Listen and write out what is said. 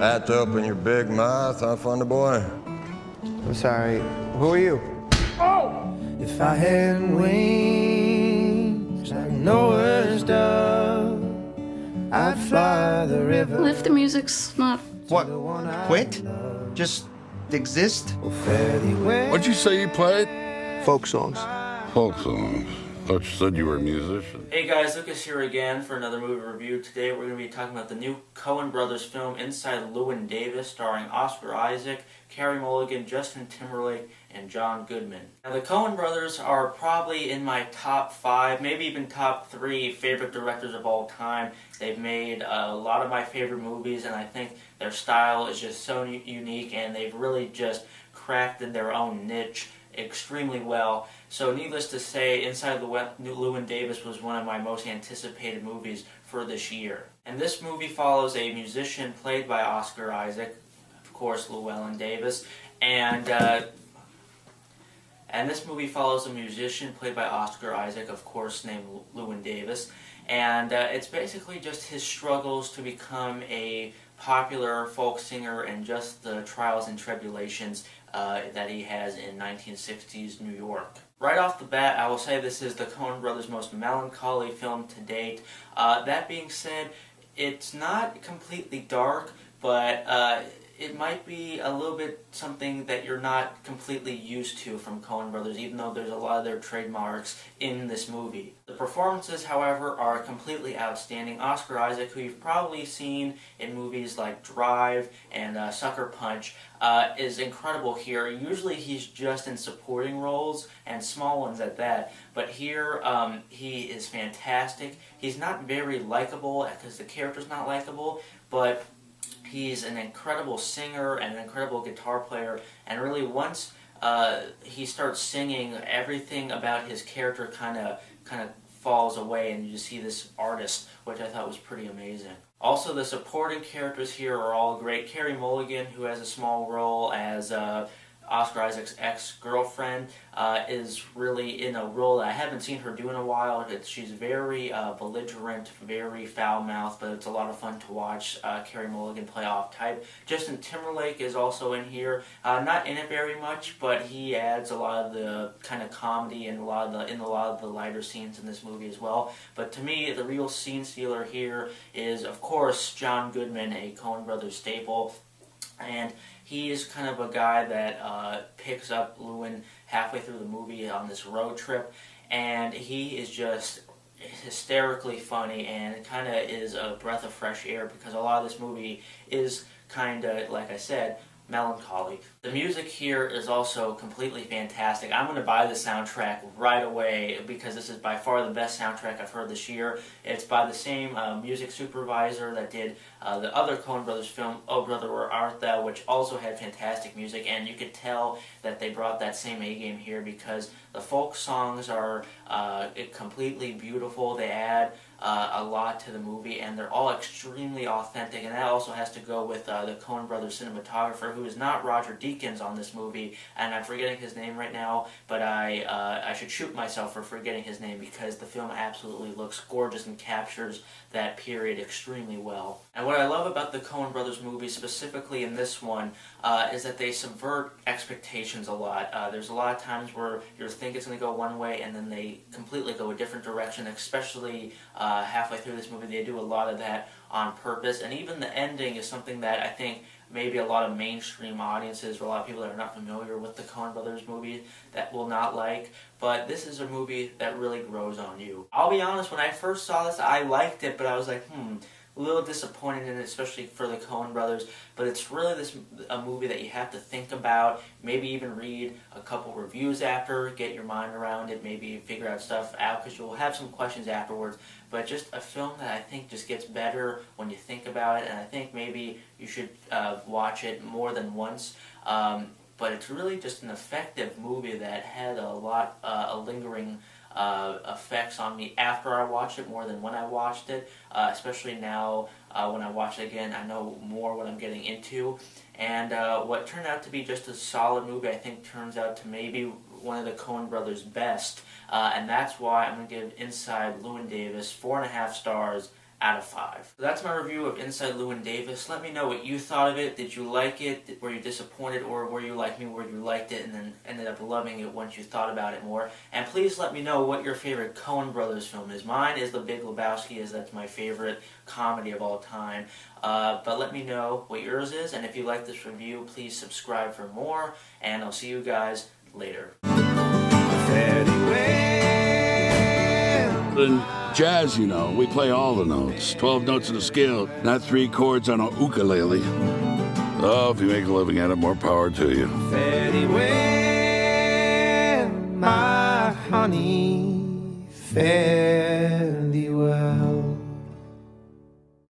Had to open your big mouth, huh, Funny Boy? I'm sorry. Who are you? Oh! If I had wings like Noah's dove, I'd fly the river. Well, if the music's not... What? Quit? Just exist? What'd you say you played? Folk songs. Folk songs. Thought you said you were a musician. Hey guys, Lucas here again for another movie review. Today we're going to be talking about the new Coen Brothers film Inside Llewyn Davis, starring Oscar Isaac, Carey Mulligan, Justin Timberlake, and John Goodman. Now the Coen Brothers are probably in my top 5, maybe even top 3 favorite directors of all time. They've made a lot of my favorite movies, and I think their style is just so unique, and they've really just crafted their own niche extremely well. So needless to say, Inside Llewyn Davis was one of my most anticipated movies for this year. And this movie follows a musician played by Oscar Isaac, of course Llewyn Davis, and this movie follows a musician played by Oscar Isaac, of course named Llewyn Davis, and it's basically just his struggles to become a popular folk singer and just the trials and tribulations that he has in 1960s New York. Right off the bat, I will say this is the Coen Brothers' most melancholy film to date. That being said, it's not completely dark, but it might be a little bit something that you're not completely used to from Coen Brothers, even though there's a lot of their trademarks in this movie. The performances, however, are completely outstanding. Oscar Isaac, who you've probably seen in movies like Drive and Sucker Punch, is incredible here. Usually he's just in supporting roles, and small ones at that, but here he is fantastic. He's not very likable, because the character's not likable, but he's an incredible singer and an incredible guitar player, and really once he starts singing, everything about his character kind of falls away, and you just see this artist, which I thought was pretty amazing. Also, the supporting characters here are all great. Carey Mulligan, who has a small role as Oscar Isaac's ex-girlfriend, is really in a role that I haven't seen her do in a while. She's very belligerent, very foul-mouthed, but it's a lot of fun to watch Carey Mulligan play off type. Justin Timberlake is also in here, not in it very much, but he adds a lot of the kind of comedy and a lot of the lighter scenes in this movie as well. But to me, the real scene stealer here is, of course, John Goodman, a Coen Brothers staple. And he is kind of a guy that picks up Llewyn halfway through the movie on this road trip, and he is just hysterically funny, and it kind of is a breath of fresh air because a lot of this movie is kind of, like I said, melancholy. The music here is also completely fantastic. I'm going to buy the soundtrack right away because this is by far the best soundtrack I've heard this year. It's by the same music supervisor that did the other Coen Brothers film, Oh Brother Where Art Thou, which also had fantastic music, and you could tell that they brought that same A-game here because the folk songs are completely beautiful. They add a lot to the movie, and they're all extremely authentic, and that also has to go with the Coen Brothers cinematographer, who is not Roger Deakins on this movie, and I'm forgetting his name right now, but I should shoot myself for forgetting his name because the film absolutely looks gorgeous and captures that period extremely well. And what I love about the Coen Brothers movies, specifically in this one, is that they subvert expectations a lot. There's a lot of times where you think it's going to go one way and then they completely go a different direction, especially halfway through this movie. They do a lot of that on purpose, and even the ending is something that I think maybe a lot of mainstream audiences or a lot of people that are not familiar with the Coen Brothers movies that will not like, but this is a movie that really grows on you. I'll be honest, when I first saw this, I liked it, but I was like, a little disappointed in it, especially for the Coen Brothers, but it's really a movie that you have to think about, maybe even read a couple reviews after, get your mind around it, maybe figure out stuff out, because you'll have some questions afterwards, but just a film that I think just gets better when you think about it, and I think maybe you should watch it more than once. But it's really just an effective movie that had a lot of lingering effects on me after I watched it more than when I watched it, especially now when I watch it again. I know more what I'm getting into, and what turned out to be just a solid movie I think turns out to maybe one of the Coen Brothers' best, and that's why I'm going to give Inside Llewyn Davis 4.5 stars out of 5. So that's my review of Inside Llewyn Davis. Let me know what you thought of it. Did you like it? Were you disappointed, or were you like me where you liked it and then ended up loving it once you thought about it more? And please let me know what your favorite Coen Brothers film is. Mine is The Big Lebowski, as that's my favorite comedy of all time. But let me know what yours is, and if you like this review, please subscribe for more, and I'll see you guys later. In jazz, you know, we play all the notes. 12 notes in a scale, not 3 chords on a ukulele. Oh, if you make a living at it, more power to you. Fare thee well, my honey, fare thee well.